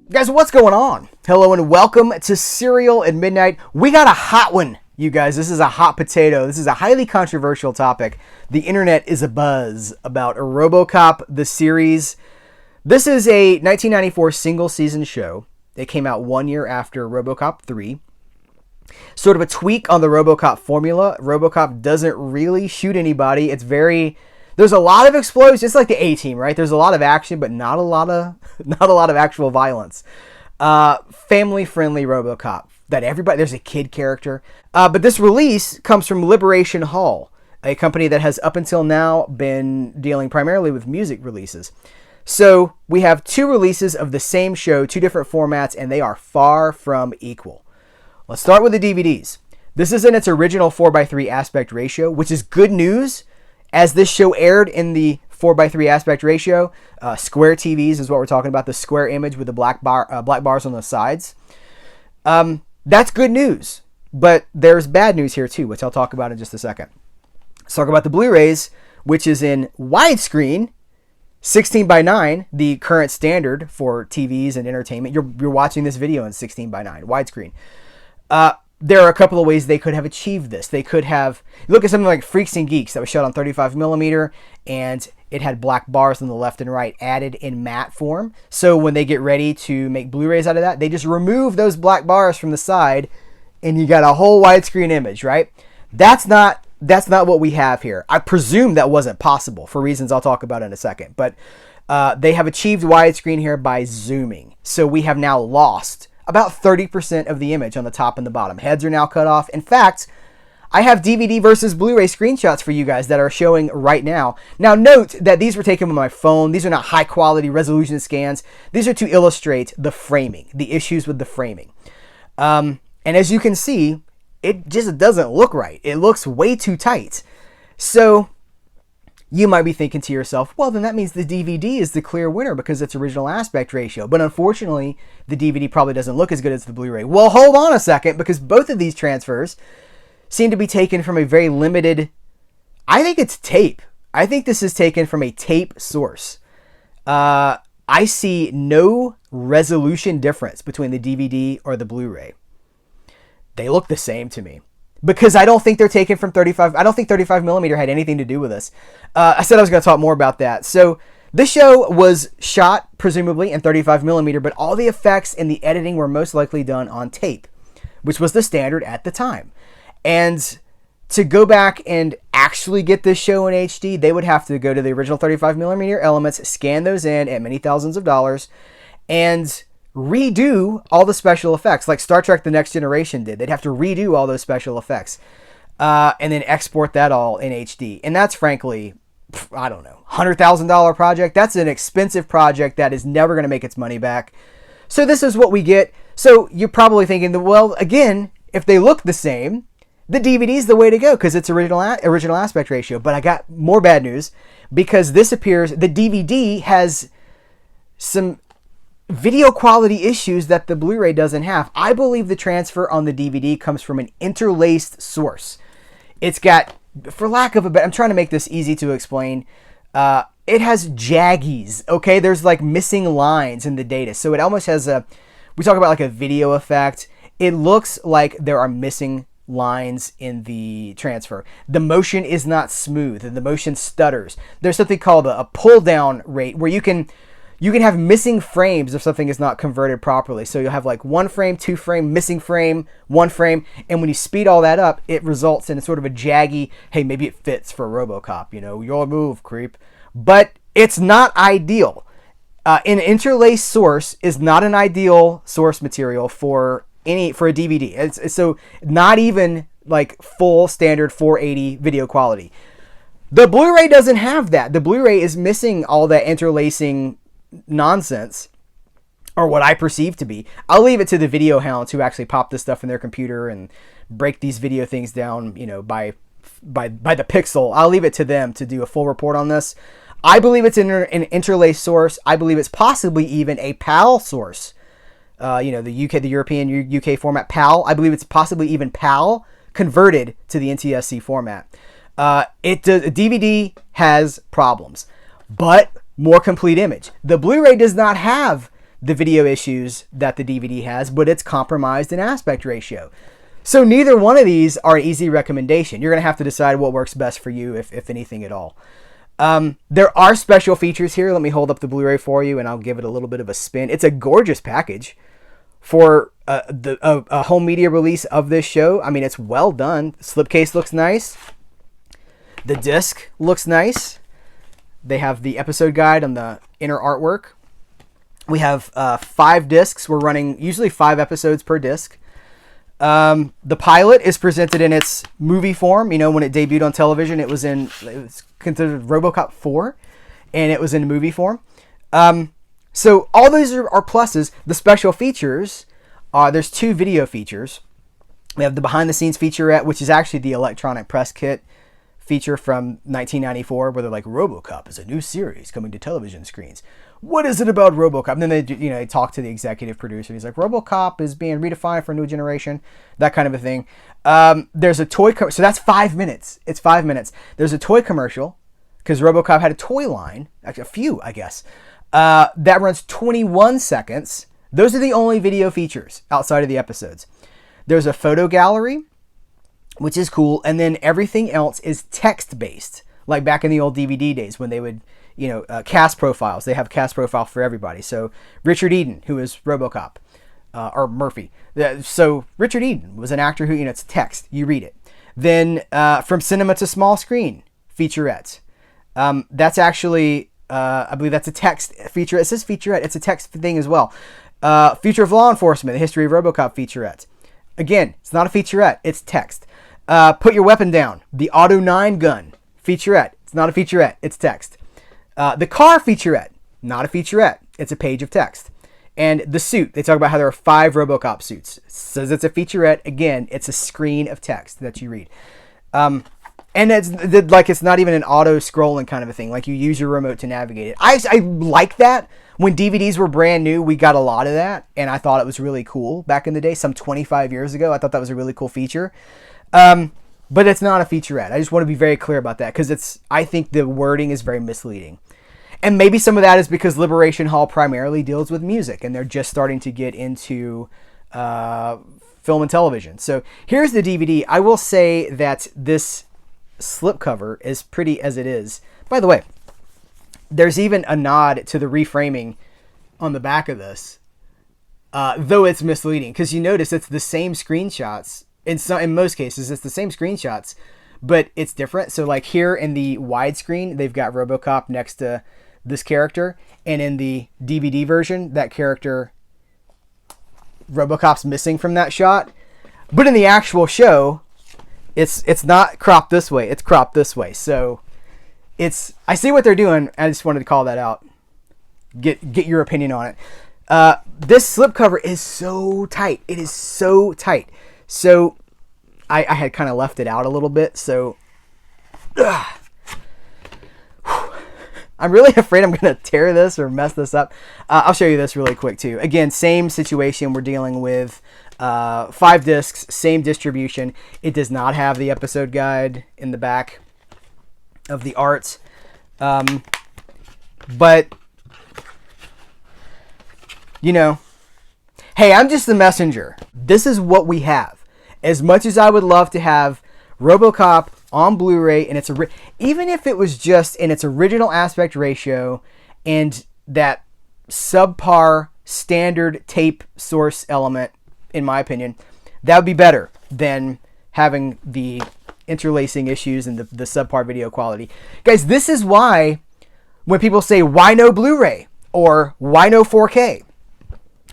Guys, what's going on? Hello and welcome to Cereal at Midnight. We got a hot one, you guys. This is a hot potato. This is a highly controversial topic. The internet is abuzz about RoboCop, the series. This is a 1994 single-season show. It came out 1 year after RoboCop 3. Sort of a tweak on the RoboCop formula. RoboCop doesn't really shoot anybody. There's a lot of explosions. It's like the A-Team, right? There's a lot of action, but not a lot of actual violence. Family-friendly RoboCop. There's a kid character. But this release comes from Liberation Hall, a company that has up until now been dealing primarily with music releases. So we have two releases of the same show, two different formats, and they are far from equal. Let's start with the DVDs. This is in its original 4:3 aspect ratio, which is good news. As this show aired in the 4:3 aspect ratio, square TVs is what we're talking about, the square image with the black bars on the sides. That's good news, but there's bad news here too, which I'll talk about in just a second. Let's talk about the Blu-rays, which is in widescreen, 16:9, the current standard for TVs and entertainment. You're watching this video in 16:9, widescreen. There are a couple of ways they could have achieved this. They could have, look at something like Freaks and Geeks that was shot on 35mm, and it had black bars on the left and right added in matte form. So when they get ready to make Blu-rays out of that, they just remove those black bars from the side, and you got a whole widescreen image, right? That's not what we have here. I presume that wasn't possible for reasons I'll talk about in a second. But they have achieved widescreen here by zooming. So we have now lost about 30% of the image on the top and the bottom. Heads are now cut off. In fact, I have DVD versus Blu-ray screenshots for you guys that are showing right now. Now note that these were taken with my phone. These are not high quality resolution scans. These are to illustrate the framing, the issues with the framing. And as you can see, it just doesn't look right. It looks way too tight. So you might be thinking to yourself, well, then that means the DVD is the clear winner because it's original aspect ratio. But unfortunately, the DVD probably doesn't look as good as the Blu-ray. Well, hold on a second, because both of these transfers seem to be taken from a very limited, I think it's tape. I think this is taken from a tape source. I see no resolution difference between the DVD or the Blu-ray. They look the same to me. Because I don't think they're taken from 35. I don't think 35mm had anything to do with this. I said I was going to talk more about that. So this show was shot, presumably, in 35mm, but all the effects and the editing were most likely done on tape, which was the standard at the time. And to go back and actually get this show in HD, they would have to go to the original 35mm elements, scan those in at many thousands of dollars, and redo all the special effects like Star Trek The Next Generation did. They'd have to redo all those special effects and then export that all in HD. And that's frankly, I don't know, $100,000 project. That's an expensive project that is never going to make its money back. So this is what we get. So you're probably thinking, well, again, if they look the same, the DVD is the way to go because it's original aspect ratio. But I got more bad news because this appears, the DVD has some video quality issues that the Blu-ray doesn't have. I believe the transfer on the DVD comes from an interlaced source. It's got, for lack of a better, I'm trying to make this easy to explain. It has jaggies, okay? There's like missing lines in the data. So it almost has we talk about like a video effect. It looks like there are missing lines in the transfer. The motion is not smooth and the motion stutters. There's something called a pull down rate where you can have missing frames if something is not converted properly. So you'll have like 1 frame, 2 frame, missing frame, 1 frame. And when you speed all that up, it results in a sort of a jaggy, hey, maybe it fits for RoboCop, your move, creep. But it's not ideal. An interlaced source is not an ideal source material for a DVD. It's so not even like full standard 480 video quality. The Blu-ray doesn't have that. The Blu-ray is missing all that interlacing nonsense, or what I perceive to be. I'll leave it to the video hounds who actually pop this stuff in their computer and break these video things down, by the pixel. I'll leave it to them to do a full report on this. I believe it's an interlaced source. I believe it's possibly even a PAL source. The European UK format PAL. I believe it's possibly even PAL converted to the NTSC format. DVD has problems, but more complete image. The Blu-ray does not have the video issues that the DVD has, but it's compromised in aspect ratio. So neither one of these are an easy recommendation. You're going to have to decide what works best for you, if anything at all. There are special features here. Let me hold up the Blu-ray for you, and I'll give it a little bit of a spin. It's a gorgeous package for a home media release of this show. I mean, it's well done. The slipcase looks nice. The disc looks nice. They have the episode guide on the inner artwork. We have 5 discs. We're running usually 5 episodes per disc. The pilot is presented in its movie form. You know, when it debuted on television, it was considered RoboCop 4, and it was in movie form. So all those are pluses. The special features, there's 2 video features. We have the behind the scenes featurette, which is actually the electronic press kit feature from 1994, where they're like, RoboCop is a new series coming to television screens. What is it about RoboCop? And then they talk to the executive producer. He's like, RoboCop is being redefined for a new generation, that kind of a thing. There's a toy, so that's 5 minutes. It's 5 minutes. There's a toy commercial, because RoboCop had a toy line, actually a few, I guess, that runs 21 seconds. Those are the only video features outside of the episodes. There's a photo gallery, which is cool, and then everything else is text-based, like back in the old DVD days when they would, cast profiles. They have cast profile for everybody. So Richard Eden, who is RoboCop, or Murphy. So Richard Eden was an actor who, it's text. You read it. Then From Cinema to Small Screen, featurette. That's actually, I believe that's a text feature. It says featurette. It's a text thing as well. Future of Law Enforcement, the history of RoboCop featurette. Again, it's not a featurette. It's text. Put Your Weapon Down, the Auto 9 gun, featurette. It's not a featurette. It's text. The car featurette, not a featurette. It's a page of text. And The Suit, they talk about how there are 5 RoboCop suits. It says it's a featurette. Again, it's a screen of text that you read. And it's not even an auto-scrolling kind of a thing. Like, you use your remote to navigate it. I like that. When DVDs were brand new, we got a lot of that. And I thought it was really cool back in the day, some 25 years ago. I thought that was a really cool feature. But it's not a featurette. I just want to be very clear about that, because I think the wording is very misleading. And maybe some of that is because Liberation Hall primarily deals with music, and they're just starting to get into film and television. So here's the DVD. I will say that this slipcover, as pretty as it is, by the way, there's even a nod to the reframing on the back of this, though it's misleading, because you notice it's the same screenshots. In most cases, it's the same screenshots, but it's different. So like here in the widescreen, they've got RoboCop next to this character, and in the DVD version, that character, RoboCop's missing from that shot. But in the actual show, it's not cropped this way. It's cropped this way. So I see what they're doing. I just wanted to call that out. Get your opinion on it. This slipcover is so tight. It is so tight. So I had kind of left it out a little bit. So I'm really afraid I'm going to tear this or mess this up. I'll show you this really quick too. Again, same situation. We're dealing with 5 discs, same distribution. It does not have the episode guide in the back of the art. But, hey, I'm just the messenger. This is what we have. As much as I would love to have RoboCop on Blu-ray, and even if it was just in its original aspect ratio and that subpar standard tape source element, in my opinion, that would be better than having the interlacing issues and the subpar video quality. Guys, this is why when people say, why no Blu-ray or why no 4K?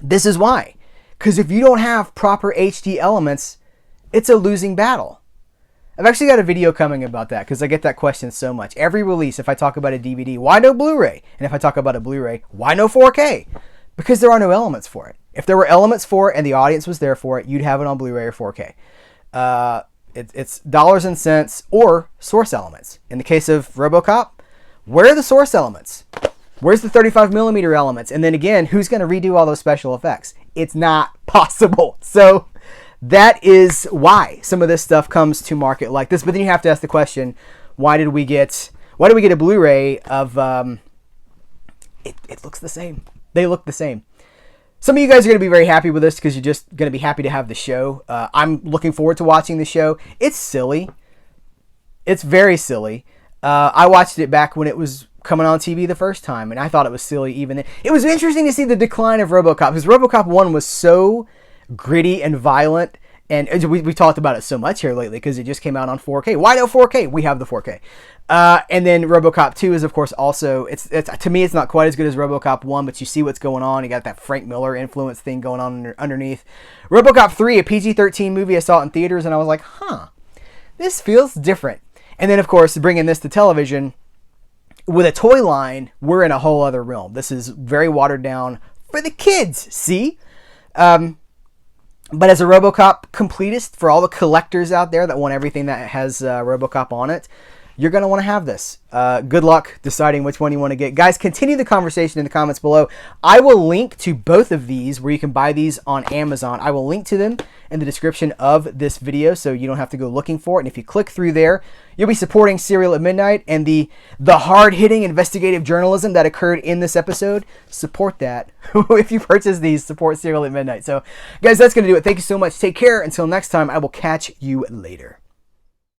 This is why. Because if you don't have proper HD elements, it's a losing battle. I've actually got a video coming about that, because I get that question so much. Every release, if I talk about a DVD, why no Blu-ray? And if I talk about a Blu-ray, why no 4K? Because there are no elements for it. If there were elements for it and the audience was there for it, you'd have it on Blu-ray or 4K. It's dollars and cents or source elements. In the case of RoboCop, where are the source elements? Where's the 35mm elements? And then again, who's going to redo all those special effects? It's not possible. So that is why some of this stuff comes to market like this. But then you have to ask the question, why did we get a Blu-ray of it looks the same. They look the same. Some of you guys are going to be very happy with this because you're just going to be happy to have the show. I'm looking forward to watching the show. It's silly. It's very silly. I watched it back when it was coming on TV the first time, and I thought it was silly even then. It was interesting to see the decline of RoboCop, because RoboCop 1 was so gritty and violent, and we talked about it so much here lately because it just came out on 4K. Why no 4K? We have the 4K. And then RoboCop 2 is, of course, also, it's to me, it's not quite as good as RoboCop 1, but you see what's going on. You got that Frank Miller influence thing going on underneath. RoboCop 3, a PG-13 movie, I saw it in theaters, and I was like, this feels different. And then, of course, bringing this to television, with a toy line, we're in a whole other realm. This is very watered down for the kids, see? But as a RoboCop completist, for all the collectors out there that want everything that has RoboCop on it, you're going to want to have this. Good luck deciding which one you want to get. Guys, continue the conversation in the comments below. I will link to both of these where you can buy these on Amazon. I will link to them in the description of this video so you don't have to go looking for it. And if you click through there, you'll be supporting Serial at Midnight and the hard-hitting investigative journalism that occurred in this episode. Support that. If you purchase these, support Serial at Midnight. So, guys, that's going to do it. Thank you so much. Take care. Until next time, I will catch you later.